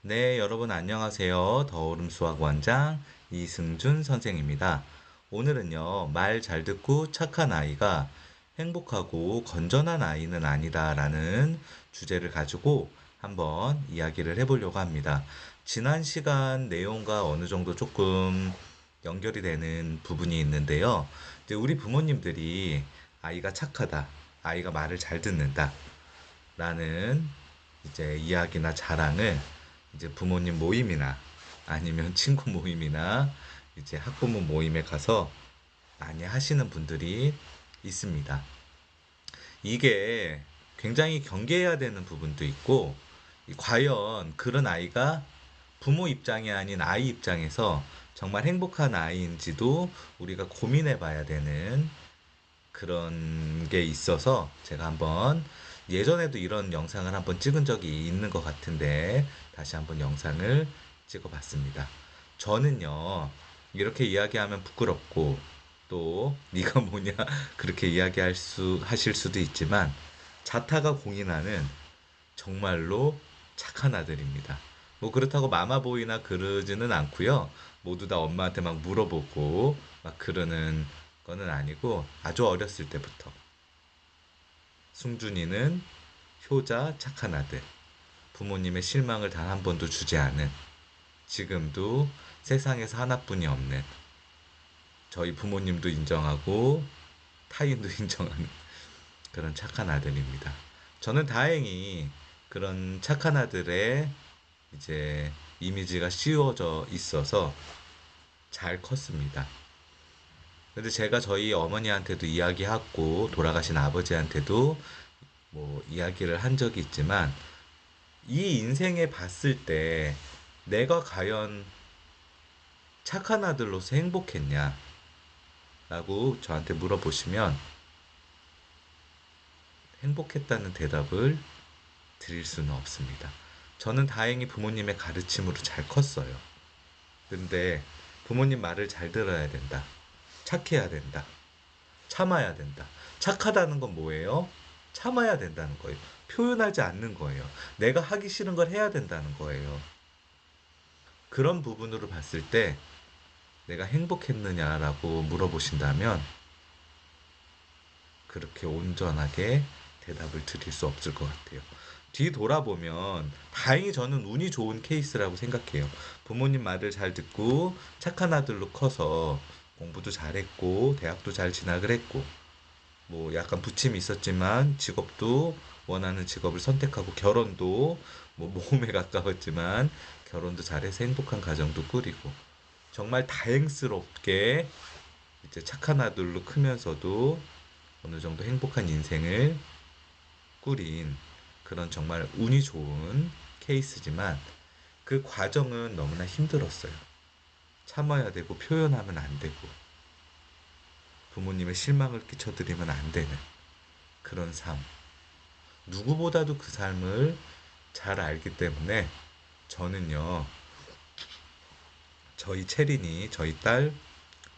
네, 여러분 안녕하세요. 더오름 수학원장 이승준 선생입니다. 오늘은요, 말 잘 듣고 착한 아이가 행복하고 건전한 아이는 아니다라는 주제를 가지고 한번 이야기를 해보려고 합니다. 지난 시간 내용과 어느 정도 조금 연결이 되는 부분이 있는데요. 이제 우리 부모님들이 아이가 착하다, 아이가 말을 잘 듣는다, 라는 이제 이야기나 자랑을 이제 부모님 모임이나 아니면 친구 모임이나 이제 학부모 모임에 가서 많이 하시는 분들이 있습니다. 이게 굉장히 경계해야 되는 부분도 있고, 과연 그런 아이가 부모 입장이 아닌 아이 입장에서 정말 행복한 아이인지도 우리가 고민해 봐야 되는 그런 게 있어서 제가 한번 예전에도 이런 영상을 한번 찍은 적이 있는 것 같은데 다시 한번 영상을 찍어 봤습니다. 저는요, 이렇게 이야기하면 부끄럽고 또 네가 뭐냐 그렇게 하실 수도 있지만 자타가 공인하는 정말로 착한 아들입니다. 뭐 그렇다고 마마보이나 그러지는 않고요. 모두 다 엄마한테 막 물어보고 막 그러는 거는 아니고 아주 어렸을 때부터 승준이는 효자 착한 아들, 부모님의 실망을 단 한 번도 주지 않은, 지금도 세상에서 하나뿐이 없는, 저희 부모님도 인정하고 타인도 인정하는 그런 착한 아들입니다. 저는 다행히 그런 착한 아들의 이제 이미지가 씌워져 있어서 잘 컸습니다. 근데 제가 저희 어머니한테도 이야기하고 돌아가신 아버지한테도 뭐 이야기를 한 적이 있지만 이 인생에 봤을 때 내가 과연 착한 아들로서 행복했냐라고 저한테 물어보시면 행복했다는 대답을 드릴 수는 없습니다. 저는 다행히 부모님의 가르침으로 잘 컸어요. 근데 부모님 말을 잘 들어야 된다. 착해야 된다. 참아야 된다. 착하다는 건 뭐예요? 참아야 된다는 거예요. 표현하지 않는 거예요. 내가 하기 싫은 걸 해야 된다는 거예요. 그런 부분으로 봤을 때 내가 행복했느냐라고 물어보신다면 그렇게 온전하게 대답을 드릴 수 없을 것 같아요. 뒤 돌아보면 다행히 저는 운이 좋은 케이스라고 생각해요. 부모님 말을 잘 듣고 착한 아들로 커서 공부도 잘했고 대학도 잘 진학을 했고 뭐 약간 부침이 있었지만 직업도 원하는 직업을 선택하고 결혼도 뭐 모험에 가까웠지만 결혼도 잘해서 행복한 가정도 꾸리고 정말 다행스럽게 이제 착한 아들로 크면서도 어느 정도 행복한 인생을 꾸린 그런 정말 운이 좋은 케이스지만 그 과정은 너무나 힘들었어요. 참아야 되고 표현하면 안 되고 부모님의 실망을 끼쳐드리면 안 되는 그런 삶. 누구보다도 그 삶을 잘 알기 때문에 저는요, 저희 체린이, 저희 딸,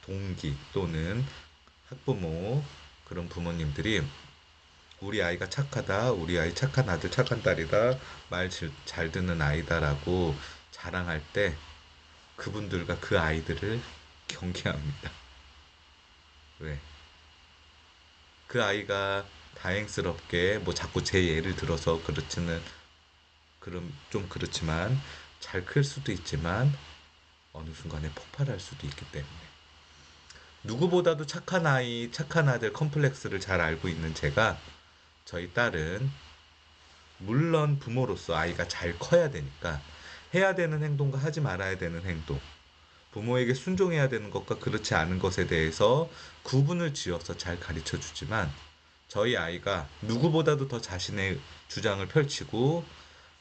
동기 또는 학부모 그런 부모님들이 우리 아이가 착하다, 우리 아이 착한 아들, 착한 딸이다, 말 잘 듣는 아이다라고 자랑할 때 그분들과 그 아이들을 경계합니다. 왜? 그 아이가 다행스럽게 뭐 자꾸 제 예를 들어서 그렇지는 그럼 좀 그렇지만 잘 클 수도 있지만 어느 순간에 폭발할 수도 있기 때문에 누구보다도 착한 아이, 착한 아들 컴플렉스를 잘 알고 있는 제가 저희 딸은 물론 부모로서 아이가 잘 커야 되니까 해야 되는 행동과 하지 말아야 되는 행동, 부모에게 순종해야 되는 것과 그렇지 않은 것에 대해서 구분을 지어서 잘 가르쳐 주지만 저희 아이가 누구보다도 더 자신의 주장을 펼치고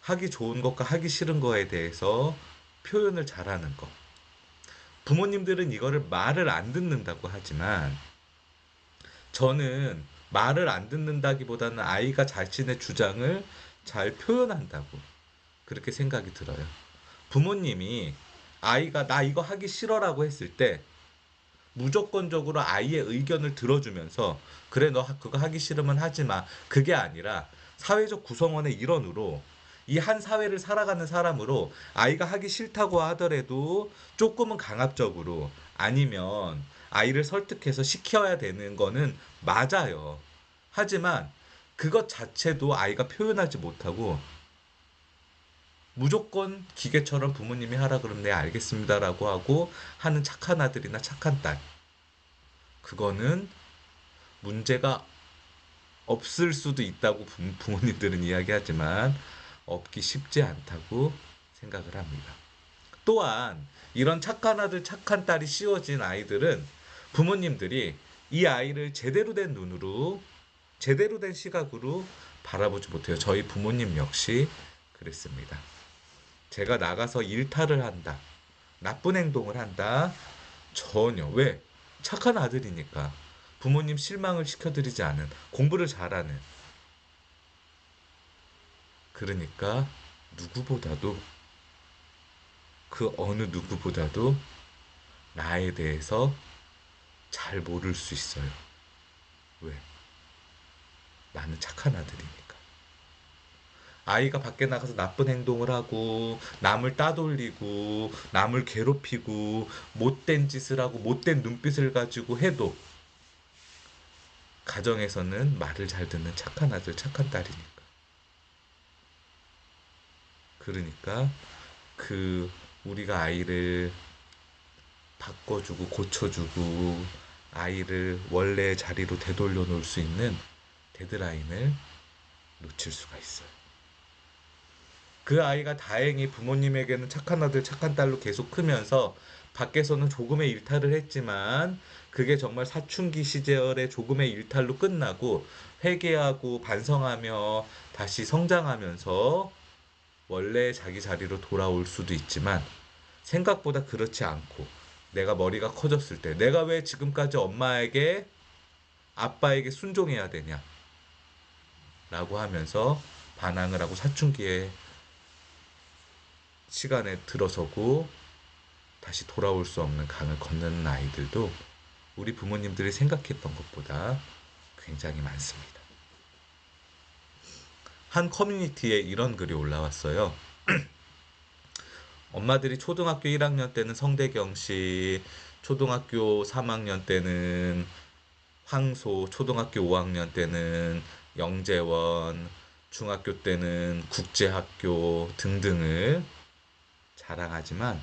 하기 좋은 것과 하기 싫은 거에 대해서 표현을 잘하는 것. 부모님들은 이거를 말을 안 듣는다고 하지만 저는 말을 안 듣는다기보다는 아이가 자신의 주장을 잘 표현한다고 그렇게 생각이 들어요. 부모님이 아이가 나 이거 하기 싫어라고 했을 때 무조건적으로 아이의 의견을 들어주면서 그래 너 그거 하기 싫으면 하지 마. 그게 아니라 사회적 구성원의 일원으로 이 한 사회를 살아가는 사람으로 아이가 하기 싫다고 하더라도 조금은 강압적으로 아니면 아이를 설득해서 시켜야 되는 거는 맞아요. 하지만 그것 자체도 아이가 표현하지 못하고 무조건 기계처럼 부모님이 하라 그러면 네 알겠습니다라고 하고 하는 착한 아들이나 착한 딸. 그거는 문제가 없을 수도 있다고 부모님들은 이야기하지만 없기 쉽지 않다고 생각을 합니다. 또한 이런 착한 아들, 착한 딸이 씌워진 아이들은 부모님들이 이 아이를 제대로 된 눈으로, 제대로 된 시각으로 바라보지 못해요. 저희 부모님 역시 그랬습니다. 제가 나가서 일탈을 한다. 나쁜 행동을 한다. 전혀. 왜? 착한 아들이니까. 부모님 실망을 시켜드리지 않은, 공부를 잘하는. 그러니까 누구보다도, 그 어느 누구보다도 나에 대해서 잘 모를 수 있어요. 왜? 나는 착한 아들이니까. 아이가 밖에 나가서 나쁜 행동을 하고, 남을 따돌리고, 남을 괴롭히고, 못된 짓을 하고, 못된 눈빛을 가지고 해도, 가정에서는 말을 잘 듣는 착한 아들, 착한 딸이니까. 그러니까, 그, 우리가 아이를 바꿔주고, 고쳐주고, 아이를 원래의 자리로 되돌려 놓을 수 있는 데드라인을 놓칠 수가 있어요. 그 아이가 다행히 부모님에게는 착한 아들, 착한 딸로 계속 크면서 밖에서는 조금의 일탈을 했지만 그게 정말 사춘기 시절의 조금의 일탈로 끝나고 회개하고 반성하며 다시 성장하면서 원래 자기 자리로 돌아올 수도 있지만 생각보다 그렇지 않고 내가 머리가 커졌을 때 내가 왜 지금까지 엄마에게 아빠에게 순종해야 되냐 라고 하면서 반항을 하고 사춘기에 시간에 들어서고 다시 돌아올 수 없는 강을 건너는 아이들도 우리 부모님들이 생각했던 것보다 굉장히 많습니다. 한 커뮤니티에 이런 글이 올라왔어요. 엄마들이 초등학교 1학년 때는 성대경 씨, 초등학교 3학년 때는 황소, 초등학교 5학년 때는 영재원, 중학교 때는 국제학교 등등을 자랑하지만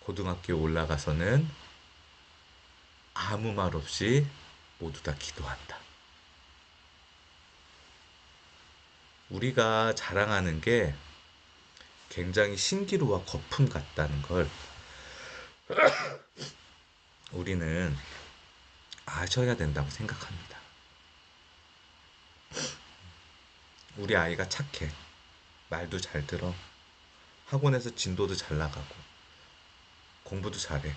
고등학교에 올라가서는 아무 말 없이 모두 다 기도한다. 우리가 자랑하는 게 굉장히 신기루와 거품 같다는 걸 우리는 아셔야 된다고 생각합니다. 우리 아이가 착해. 말도 잘 들어. 학원에서 진도도 잘 나가고. 공부도 잘해.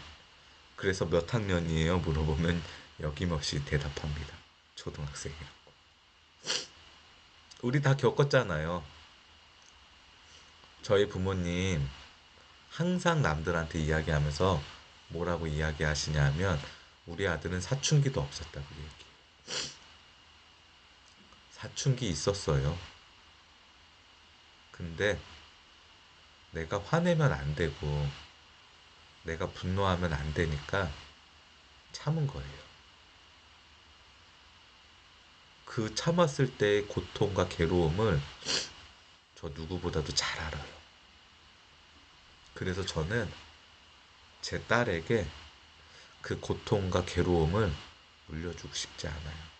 그래서 몇 학년이에요? 물어보면 여김없이 대답합니다. 초등학생이라고. 우리 다 겪었잖아요. 저희 부모님 항상 남들한테 이야기하면서 뭐라고 이야기하시냐면 우리 아들은 사춘기도 없었다고 얘기해요. 사춘기 있었어요. 근데 내가 화내면 안 되고 내가 분노하면 안 되니까 참은 거예요. 그 참았을 때의 고통과 괴로움을 저 누구보다도 잘 알아요. 그래서 저는 제 딸에게 그 고통과 괴로움을 물려주고 싶지 않아요.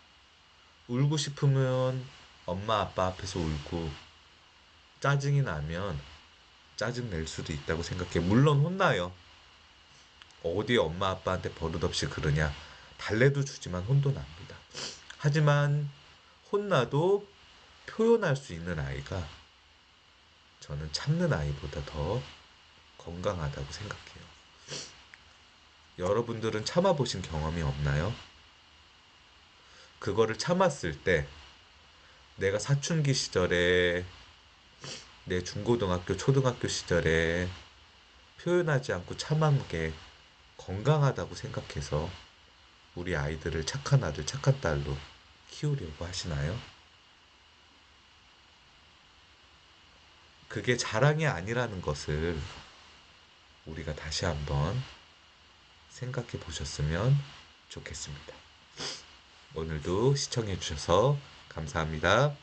울고 싶으면 엄마 아빠 앞에서 울고 짜증이 나면 짜증 낼 수도 있다고 생각해. 물론 혼나요. 어디 엄마 아빠한테 버릇없이 그러냐. 달래도 주지만 혼도 납니다. 하지만 혼나도 표현할 수 있는 아이가 저는 참는 아이보다 더 건강하다고 생각해요. 여러분들은 참아보신 경험이 없나요? 그거를 참았을 때 내가 사춘기 시절에 내 중고등학교, 초등학교 시절에 표현하지 않고 참은 게 건강하다고 생각해서 우리 아이들을 착한 아들, 착한 딸로 키우려고 하시나요? 그게 자랑이 아니라는 것을 우리가 다시 한번 생각해 보셨으면 좋겠습니다. 오늘도 시청해 주셔서 감사합니다.